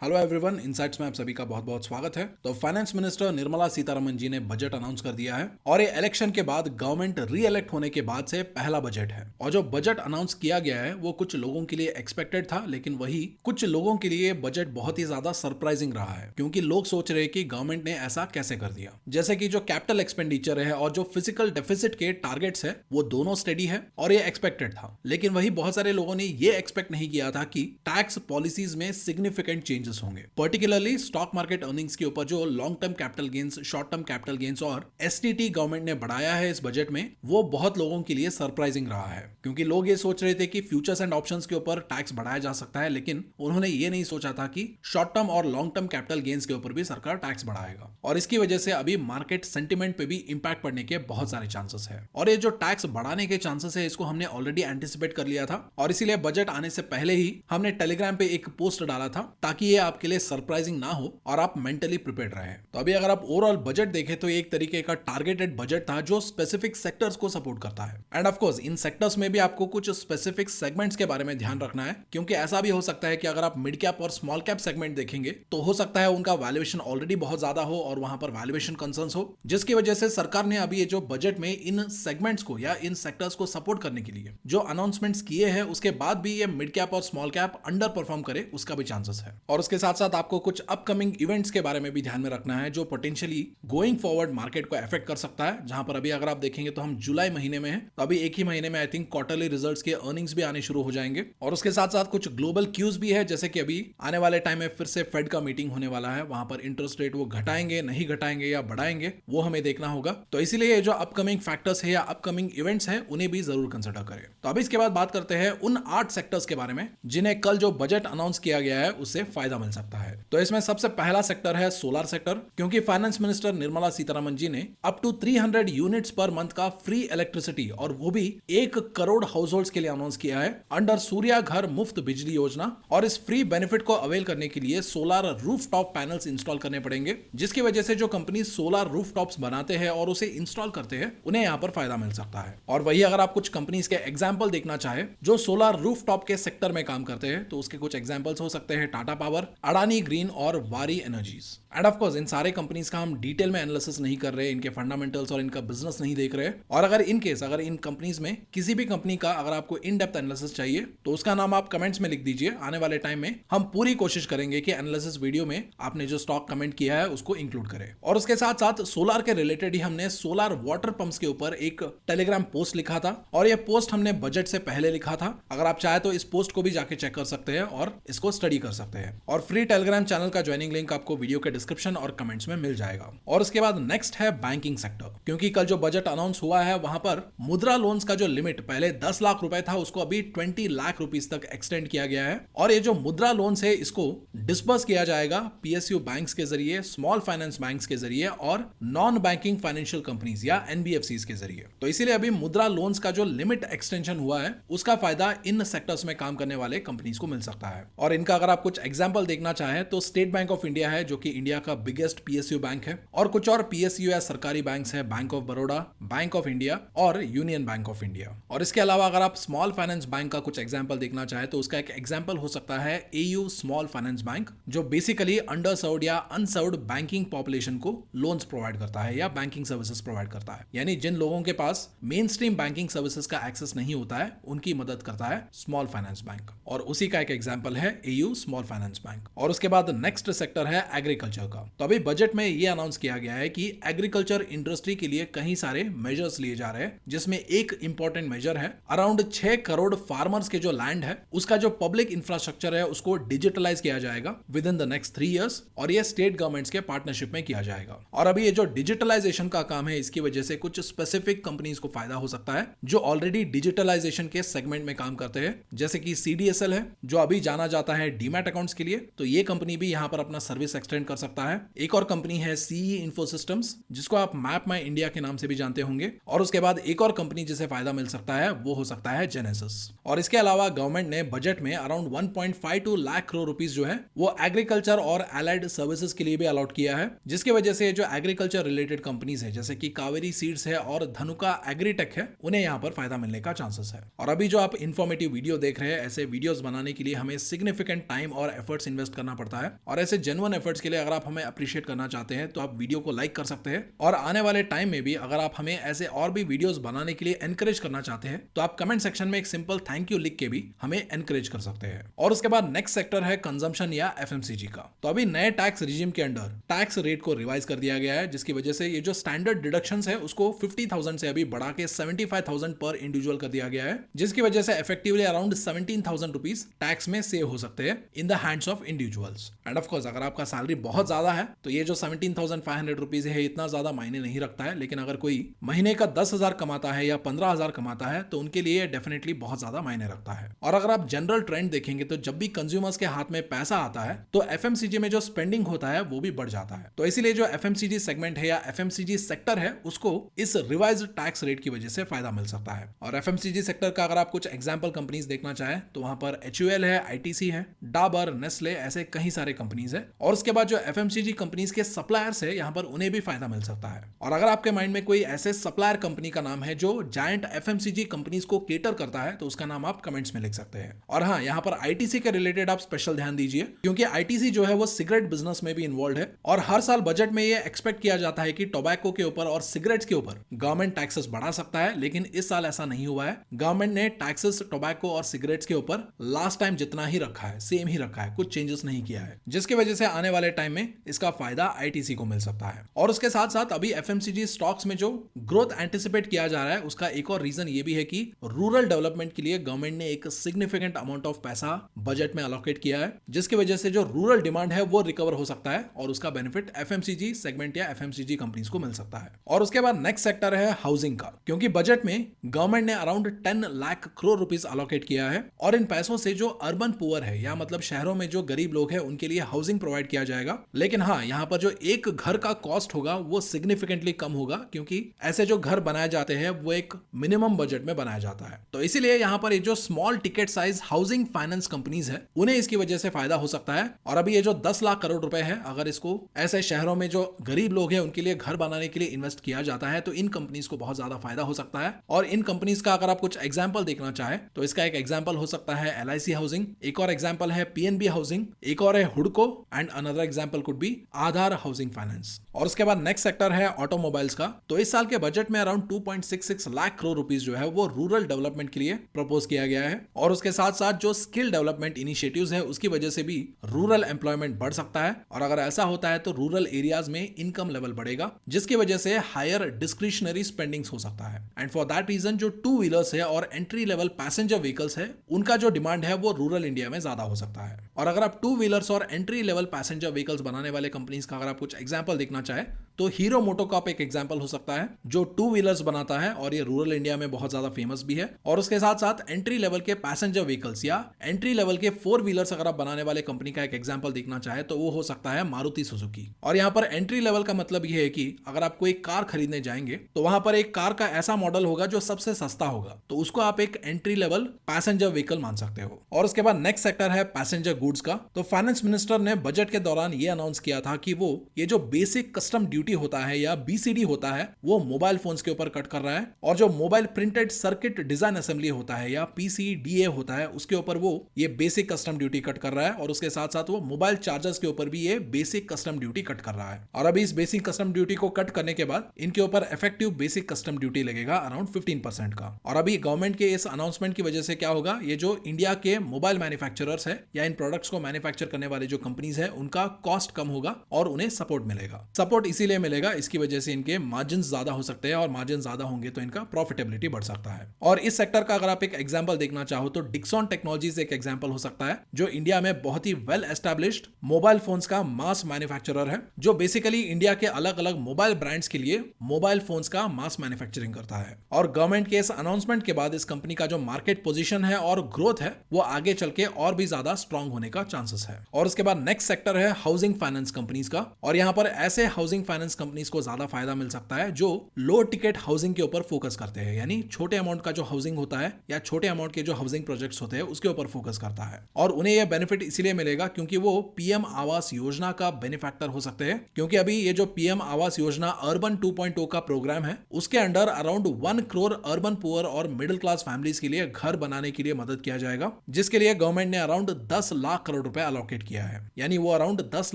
Hello everyone, insights में आप सभी का बहुत बहुत स्वागत है। तो फाइनेंस मिनिस्टर निर्मला सीतारमण जी ने बजट अनाउंस कर दिया है और ये इलेक्शन के बाद गवर्नमेंट री इलेक्ट होने के बाद से पहला बजट है। और जो बजट अनाउंस किया गया है वो कुछ लोगों के लिए एक्सपेक्टेड था, लेकिन वही कुछ लोगों के लिए बजट बहुत ही ज्यादा सरप्राइजिंग रहा है, क्योंकि लोग सोच रहे हैं कि गवर्नमेंट ने ऐसा कैसे कर दिया। जैसे कि जो कैपिटल एक्सपेंडिचर है और जो फिजिकल डेफिसिट के टारगेट्स है वो दोनों स्टेडी है और ये एक्सपेक्टेड था। लेकिन वही बहुत सारे लोगों ने ये एक्सपेक्ट नहीं किया था कि टैक्स पॉलिसीज में सिग्निफिकेंट चेंजेस होंगे। पर्टिकुलरली स्टॉक मार्केट अर्निंग्स के ऊपर जो long term capital gains, short term capital gains और एसटीटी गवर्नमेंट ने बढ़ाया है इस बजट में, वो बहुत लोगों के लिए सरप्राइजिंग रहा है। क्योंकि लोग ये सोच रहे थे कि फ्यूचर्स एंड ऑप्शंस के ऊपर टैक्स बढ़ाया जा सकता है, लेकिन उन्होंने ये नहीं सोचा था कि शॉर्ट टर्म और लॉन्ग टर्म कैपिटल गेन्स के ऊपर भी सरकार टैक्स बढ़ाएगा। और इसकी वजह से अभी मार्केट सेंटिमेंट पे भी इंपैक्ट पड़ने के बहुत सारे चांसेस है। और ये जो टैक्स बढ़ाने के चांसेस है इसको हमने ऑलरेडी एंटिसिपेट कर लिया था और इसीलिए बजट आने से पहले ही हमने टेलीग्राम पे एक पोस्ट डाला था ताकि ये आपके लिए सरप्राइजिंग ना हो और आप मेंटली प्रिपेयर्ड रहे। तो अभी अगर आप ओवरऑल बजट देखें तो एक तरीके का टारगेटेड बजट था जो स्पेसिफिक सेक्टर्स को सपोर्ट करता है। End of course in sectors में भी आपको कुछ स्पेसिफिक सेगमेंट्स के बारे में ध्यान रखना है, क्योंकि ऐसा भी हो सकता है कि अगर आप मिड कैप और स्मॉल कैप सेगमेंट देखेंगे तो हो सकता है उनका वैल्यूएशन ऑलरेडी बहुत ज्यादा हो और वहां पर वैल्यूएशन कंसर्न्स हो, जिसकी वजह से सरकार ने अभी ये जो बजट में इन सेगमेंट्स को या इन सेक्टर्स को सपोर्ट करने के लिए जो अनाउंसमेंट्स किए हैं उसके बाद भी ये मिड कैप और स्मॉल कैप अंडर परफॉर्म करे उसका भी चांसेस है। और उसके साथ साथ आपको कुछ अपकमिंग इवेंट्स के बारे में भी ध्यान में रखना है जो पोटेंशियली गोइंग फॉरवर्ड मार्केट को अफेक्ट कर सकता है। जहां पर अभी अगर आप देखेंगे तो हम जुलाई महीने में हैं, तो अभी एक ही महीने में आई थिंक क्वार्टरली रिजल्ट्स के अर्निंग्स भी आने शुरू हो जाएंगे। और उसके साथ साथ कुछ ग्लोबल क्यूज भी है, जैसे कि अभी आने वाले टाइम में फिर से फेड का मीटिंग होने वाला है, वहां पर इंटरेस्ट रेट वो घटाएंगे, नहीं घटाएंगे या बढ़ाएंगे, वो हमें देखना होगा। तो इसीलिए जो अपकमिंग फैक्टर्स है या अपकमिंग इवेंट्स है उन्हें भी जरूर कंसिडर करें। तो अभी इसके बाद बात करते हैं उन 8 सेक्टर्स के बारे में जिन्हें कल जो बजट अनाउंस किया गया है उससे फायदा मिल सकता है। तो इसमें सबसे पहला सेक्टर है सोलर सेक्टर, क्योंकि फाइनेंस मिनिस्टर निर्मला सीतारमण जी ने up to 300 units per month का फ्री इलेक्ट्रिसिटी और वो भी 1 करोड़ हाउस होल्ड्स के लिए अनाउंस किया है अंडर सूर्या घर मुफ्त बिजली योजना। और इस फ्री बेनिफिट को अवेल करने के लिए सोलर रूफटॉप पैनल्स इंस्टॉल करने पड़ेंगे, जिसकी वजह से जो कंपनी सोलर रूफटॉप्स बनाते हैं और उसे इंस्टॉल करते हैं उन्हें यहां पर फायदा मिल सकता है। और वही अगर आप कुछ कंपनीज के एग्जांपल देखना चाहे जो सोलर रूफटॉप के सेक्टर में काम करते हैं तो उसके कुछ एग्जांपल्स हो सकते हैं टाटा पावर, अडानी ग्रीन और वारी energies. End of course in सारे कंपनीज का हम डिटेल में एनालिसिस नहीं कर रहे, इनके फंडामेंटल्स और इनका बिजनेस नहीं देख रहे। और अगर इन केस अगर इन कंपनीज में किसी भी कंपनी का अगर आपको इन डेप्थ एनालिसिस चाहिए तो उसका नाम आप कमेंट्स में लिख दीजिए। आने वाले टाइम में हम पूरी कोशिश करेंगे कि एनालिसिस वीडियो में आपने जो स्टॉक कमेंट किया है उसको इंक्लूड करें। और उसके साथ साथ सोलर के रिलेटेड ही हमने सोलर वाटर पंप्स के ऊपर एक टेलीग्राम पोस्ट लिखा था और यह पोस्ट हमने बजट से पहले लिखा था। अगर आप चाहे तो इस पोस्ट को भी जाके चेक कर सकते हैं और इसको स्टडी कर सकते हैं। और फ्री टेलीग्राम चैनल का ज्वाइनिंग लिंक आपको वीडियो के डिस्क्रिप्शन और कमेंट्स में मिल जाएगा। और उसके बाद नेक्स्ट है बैंकिंग सेक्टर, क्योंकि कल जो बजट अनाउंस हुआ है वहां पर मुद्रा लोन्स का जो लिमिट पहले 10 लाख रुपए था उसको अभी 20 लाख रुपीस तक एक्सटेंड किया गया है। और ये जो मुद्रा लोन्स है इसको डिस्बर्स किया जाएगा पीएसयू बैंक्स के जरिए, स्मॉल फाइनेंस बैंक्स के जरिए और नॉन बैंकिंग फाइनेंशियल कंपनीज या एनबीएफसीज के जरिए। तो इसीलिए अभी मुद्रा लोन्स का जो लिमिट एक्सटेंशन हुआ है उसका फायदा इन सेक्टर्स में काम करने वाले कंपनीज को मिल सकता है। और इनका अगर आप कुछ एग्जांपल देखना चाहें तो स्टेट बैंक ऑफ इंडिया है जो कि इंडिया का बिगेस्ट पीएसयू बैंक है, और कुछ और पीएसयू या सरकारी बैंक्स है, bank of Baroda, bank of India और यूनियन बैंक ऑफ इंडिया। और इसके अलावा अगर आप स्मॉल फाइनेंस बैंक का कुछ एग्जांपल देखना चाहे तो उसका एक एग्जांपल हो सकता है एयू स्मॉल फाइनेंस बैंक, जो बेसिकली अंडर सर्व्ड या अनसर्व्ड बैंकिंग पॉपुलेशन को लोन्स प्रोवाइड करता है या बैंकिंग सर्विसेज प्रोवाइड करता है। यानी जिन लोगों के पास मेन स्ट्रीम बैंकिंग सर्विसेज का एक्सेस नहीं होता है उनकी मदद करता है स्मॉल फाइनेंस बैंक, और उसी का एक एग्जांपल है एयू स्मॉल फाइनेंस बैंक। और उसके बाद नेक्स्ट सेक्टर है एग्रीकल्चर का। तो अभी बजट में यह अनाउंस किया गया है कि एग्रीकल्चर इंडस्ट्री के लिए कई सारे मेजर्स लिए जा रहे हैं, जिसमें एक इंपॉर्टेंट मेजर है अराउंड 6 करोड़ फार्मर्स के जो लैंड है उसका जो पब्लिक इंफ्रास्ट्रक्चर है उसको डिजिटलाइज किया जाएगा with in the next 3 years, और ये स्टेट गवर्नमेंट्स के पार्टनरशिप में किया जाएगा। और अभी ये जो डिजिटलाइजेशन का काम है इसकी वजह से कुछ स्पेसिफिक कंपनीज को फायदा हो सकता है जो ऑलरेडी डिजिटलाइजेशन के सेगमेंट में काम करते हैं, जैसे कि सीडीएसएल है जो अभी जाना जाता है डीमैट अकाउंट्स के लिए, तो ये कंपनी भी यहां पर अपना सर्विस एक्सटेंड कर सकता है। एक और कंपनी है सीई इन्फोसिस्टम्स जिसको आप मैप माई इंडिया के नाम से भी जानते होंगे। और उसके बाद एक और कंपनी जिसे फायदा मिल सकता है वो हो सकता है जेनेसिस। और इसके अलावा गवर्नमेंट ने बजट में अराउंड 1.52 लाख करोड़ रुपीस जो है वो एग्रीकल्चर और एलाइड सर्विसेज के लिए भी अलॉट किया है, जिसकी वजह से जो एग्रीकल्चर रिलेटेड कंपनीज है जैसे कि कावेरी सीड्स है और धनुका एग्रीटेक है उन्हें यहाँ पर फायदा मिलने का चांसेस है। और अभी जो आप इन्फॉर्मेटिव वीडियो देख रहे हैं, ऐसे वीडियोस बनाने के लिए हमें सिग्निफिकेंट टाइम और एफर्ट्स एफर्ट्स इन्वेस्ट करना पड़ता है, और ऐसे जेन्युइन एफर्ट्स के लिए अगर आप हमें अप्रिशिएट करना चाहते हैं तो आप वीडियो को लाइक कर सकते हैं, और आने वाले टाइम में भी अगर आप हमें ऐसे और भी वीडियोस बनाने के लिए एनकरेज करना चाहते हैं तो आप कमेंट सेक्शन में एक सिंपल थैंक यू लिख के भी हमें एनकरेज कर सकते हैं। और उसके बाद नेक्स्ट सेक्टर है कंजम्पशन या एफएमसीजी का। तो अभी नए टैक्स रिजीम के अंडर टैक्स रेट को रिवाइज कर दिया गया है, जिसकी वजह से ये जो स्टैंडर्ड डिडक्शंस है उसको 50,000 से अभी बढ़ा के 75,000 पर इंडिविजुअल कर दिया गया है, जिसकी वजह से इफेक्टिवली अराउंड 17,000 रुपीज टैक्स में सेव हो सकते हैं in the hands of individuals. End of course अगर आपका सैलरी बहुत ज्यादा है तो ये जो 17,500 रुपीज है इतना ज्यादा मायने नहीं रखता है, लेकिन अगर कोई महीने का 10,000 कमाता है या 15,000 कमाता है तो उनके लिए डेफिनेटली बहुत ज्यादा मायने रखता है। और अगर आप जनरल ट्रेंड देखेंगे तो जब भी कंज्यूमर्स के हाथ में पैसा आता है तो एफएमसीजी में जो स्पेंडिंग होता है वो भी बढ़ जाता है। तो इसीलिए जो एफएमसीजी सेगमेंट है या एफएमसीजी सेक्टर है उसको इस रिवाइज्ड टैक्स रेट की वजह से फायदा मिल सकता है। और एफएमसीजी सेक्टर का अगर आप कुछ एग्जांपल कंपनीज देखना चाहें तो वहां पर एचयूएल है, आईटीसी है, डाबर, नेस्ले, ऐसे कई सारे कंपनीज है। और उसके बाद जो एफएमसीजी कंपनीज के सप्लायर्स है यहाँ पर उन्हें भी फायदा मिल सकता है। और अगर आपके माइंड में कोई ऐसे सप्लायर कंपनी का नाम है जो जायंट एफएमसीजी कंपनीज को केटर करता है तो उसका नाम आप कमेंट्स में लिख सकते हैं। और हाँ, यहाँ पर आईटीसी के रिलेटेड आप स्पेशल ध्यान दीजिए, क्योंकि आईटीसी जो है वो सिगरेट बिजनेस में भी इन्वॉल्व है, और हर साल बजट में ये एक्सपेक्ट किया जाता है कि टोबैको के ऊपर और सिगरेट्स के ऊपर गवर्नमेंट टैक्सेस बढ़ा सकता है, लेकिन इस साल ऐसा नहीं हुआ है। गवर्नमेंट ने टैक्सेस टोबैको और सिगरेट्स के ऊपर लास्ट टाइम जितना ही रखा है, सेम ही रखा है, कुछ चेंजेस नहीं किया है, जिसकी वजह से आने वाले टाइम में इसका फायदा आईटीसी को मिल सकता है। और उसके साथ साथ अभी एफएमसीजी स्टॉक्स में जो ग्रोथ एंटिसिपेट किया जा रहा है उसका एक और रीजन ये भी है कि रूरल डेवलपमेंट के लिए गवर्नमेंट ने एक सिग्निफिकेंट अमाउंट ऑफ पैसा बजट में अलोकेट किया है, जिसकी वजह से जो रूरल डिमांड है वो रिकवर हो सकता है और उसका बेनिफिट एफएमसीजी सेगमेंट या एफएमसीजी कंपनीज को मिल सकता है। और उसके बाद नेक्स्ट सेक्टर है हाउसिंग का, क्योंकि बजट में गवर्नमेंट ने around 10 lakh crore rupees allocate किया है, और इन पैसों से जो अर्बन पुअर है या मतलब शहरों में जो गरीब लोग हैं उनके लिए हाउसिंग प्रोवाइड किया जाएगा। लेकिन हाँ, यहाँ पर जो एक घर का कॉस्ट होगा वो सिग्निफिकेंटली कम होगा, क्योंकि ऐसे जो घर बनाए जाते हैं वो एक मिनिमम बजट में बनाया जाता है। तो इसीलिए यहाँ पर ये जो small ticket size housing finance companies है उन्हें इसकी वजह से फायदा हो सकता है। और अभी ये जो 10 लाख करोड़ रुपए है, अगर इसको ऐसे शहरों में जो गरीब लोग हैं उनके लिए घर बनाने के लिए इन्वेस्ट किया जाता है तो इन कंपनीज को बहुत ज्यादा फायदा हो सकता है। और इन कंपनीज का अगर आप कुछ एग्जाम्पल देखना चाहे तो इसका एक एग्जाम्पल हो सकता है एलआईसी हाउसिंग, एक और एग्जाम्पल है पीएनबी हाउसिंग, एक और है हुडको, and another example could be Aadhaar housing finance. और उसके बाद नेक्स्ट सेक्टर है ऑटोमोबाइल्स का। तो इस साल के बजट में अराउंड 2.66 लाख करोड़ रुपीस जो है वो रूरल डेवलपमेंट के लिए प्रपोज किया गया है। और उसके साथ साथ जो स्किल डेवलपमेंट इनिशिएटिव्स है उसकी वजह से भी रूरल एम्प्लॉयमेंट बढ़ सकता है, और अगर ऐसा होता है तो रूरल एरियाज में इनकम लेवल बढ़ेगा, जिसकी वजह से हायर डिस्क्रिशनरी स्पेंडिंग्स हो सकता है। एंड फॉर दैट रीजन जो टू व्हीलर्स है और एंट्री लेवल पैसेंजर व्हीकल्स है उनका जो डिमांड है वो रूरल इंडिया में ज्यादा हो सकता है। और अगर आप टू व्हीलर्स और एंट्री लेवल पैसेंजर व्हीकल्स बनाने वाले कंपनीज का अगर आप कुछ एग्जांपल देखना चाहे तो हीरो मोटोकॉर्प एक एग्जांपल हो सकता है जो टू व्हीलर्स बनाता है और ये रूरल इंडिया में बहुत ज्यादा फेमस भी है। और उसके साथ साथ एंट्री लेवल के पैसेंजर व्हीकल्स या एंट्री लेवल के फोर व्हीलर्स अगर आप बनाने वाले कंपनी का एक एग्जांपल देखना चाहे तो वो हो सकता है मारुति सुजुकी। और यहाँ पर एंट्री लेवल का मतलब ये है कि अगर आप कोई कार खरीदने जाएंगे तो वहां पर एक कार का ऐसा मॉडल होगा जो सबसे सस्ता होगा, तो उसको आप एक एंट्री लेवल पैसेंजर व्हीकल मान सकते हो। और उसके बाद नेक्स्ट सेक्टर है पैसेंजर गुड्स का। तो फाइनेंस मिनिस्टर ने बजट के दौरान ये अनाउंस किया था कि वो ये जो बेसिक कस्टम ड्यूटी होता है या बीसीडी होता है वो मोबाइल फोन्स के ऊपर कट कर रहा है, और जो mobile printed circuit design assembly होता है या पीसीडीए होता है उसके ऊपर वो ये बेसिक कस्टम ड्यूटी कट कर रहा है। और उसके साथ साथ वो मोबाइल चार्जर्स के ऊपर भी ये बेसिक कस्टम ड्यूटी कट कर रहा है। और अभी इस बेसिक कस्टम ड्यूटी को कट करने के बाद इनके ऊपर इफेक्टिव बेसिक कस्टम ड्यूटी लगेगा अराउंड 15% का। और अभी गवर्नमेंट के इस अनाउंसमेंट की वजह से क्या होगा, ये जो इंडिया के मोबाइल मैन्युफैक्चरर्स है या इन प्रोडक्ट्स को मैन्युफैक्चर करने वाले जो कंपनीज है उनका कॉस्ट कम होगा और उन्हें सपोर्ट मिलेगा। सपोर्ट इसीलिए मिलेगा, इसकी वजह से इनके मार्जिन ज्यादा हो सकते हैं, और मार्जिन ज्यादा होंगे तो इनका प्रॉफिटेबिलिटी बढ़ सकता है। और इस सेक्टर का अगर आप एक एग्जांपल देखना चाहो तो डिक्सॉन टेक्नोलॉजीज एक एग्जांपल हो सकता है जो इंडिया में बहुत ही वेल एस्टैब्लिश्ड मोबाइल फोन्स का मास मैन्युफैक्चरर है, जो बेसिकली इंडिया के अलग अलग मोबाइल ब्रांड्स के लिए मोबाइल फोन्स का मास मैन्युफैक्चरिंग करता है। और गवर्नमेंट के इस अनाउंसमेंट के बाद इस कंपनी का जो मार्केट पोजीशन है और ग्रोथ है वो आगे चल के और भी ज्यादा स्ट्रांग होने का चांसेस है। और उसके बाद नेक्स्ट सेक्टर है हाउसिंग फाइनेंस कंपनीज का। और यहाँ पर ऐसे हाउसिंग फाइनेंस कंपनीज को ज्यादा फायदा मिल सकता है जो लो टिकट हाउसिंग के ऊपर फोकस करते हैं, यानी छोटे अमाउंट का जो हाउसिंग होता है या छोटे अमाउंट के जो हाउसिंग प्रोजेक्ट्स होते हैं उसके ऊपर फोकस करता है। और उन्हें यह बेनिफिट इसीलिए मिलेगा क्योंकि वो पीएम आवास योजना का बेनिफैक्टर हो सकते हैं, क्योंकि अभी ये जो पीएम आवास योजना अर्बन 2.0 का प्रोग्राम है उसके under around 1 crore urban poor और मिडिल क्लास फैमिलीज के लिए घर बनाने के लिए मदद किया जाएगा, जिसके लिए गवर्नमेंट ने अराउंड 10 लाख करोड़ रुपए अलॉकेट किया है, यानी वो अराउंड 10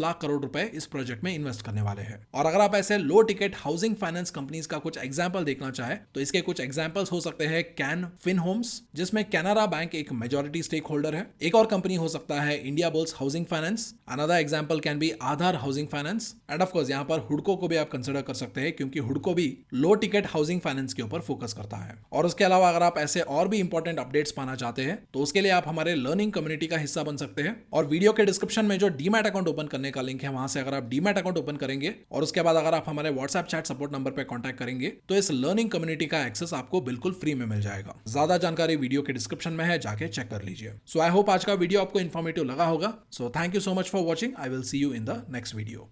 लाख करोड़ रुपए इस प्रोजेक्ट में इन्वेस्ट करने वाले हैं। और अगर आप ऐसे लो टिकट हाउसिंग फाइनेंस कंपनीज का कुछ एग्जांपल देखना चाहे तो इसके कुछ एग्जांपल्स हो सकते हैं कैन फिन होम्स, जिसमें कैनरा बैंक एक मेजॉरिटी स्टेक होल्डर है। एक और कंपनी हो सकता है India bulls housing finance. Another example can be Aadhaar housing finance. End of course यहाँ पर हुडको को भी आप कंसिडर कर सकते हैं, क्योंकि हुडको भी लो टिकट हाउसिंग फाइनेंस के ऊपर फोकस करता है। और उसके अलावा अगर आप ऐसे और भी इंपॉर्टेंट अपडेट्स पाना चाहते हैं तो उसके लिए आप हमारे लर्निंग कम्युनिटी का हिस्सा बन सकते हैं। और वीडियो के डिस्क्रिप्शन में जो डीमैट अकाउंट ओपन करने का लिंक है, वहां से अगर आप डीमैट अकाउंट ओपन करेंगे और उसके बाद अगर आप हमारे व्हाट्सएप चैट सपोर्ट नंबर पर कॉन्टैक्ट करेंगे तो इस लर्निंग कम्युनिटी का एक्सेस आपको बिल्कुल फ्री में मिल जाएगा। ज्यादा जानकारी वीडियो के डिस्क्रिप्शन में है, जाके चेक कर लीजिए। सो आई होप आज का वीडियो आपको इन्फॉर्मेटिव लगा होगा। So thank you so much for watching. I will see you in the next video.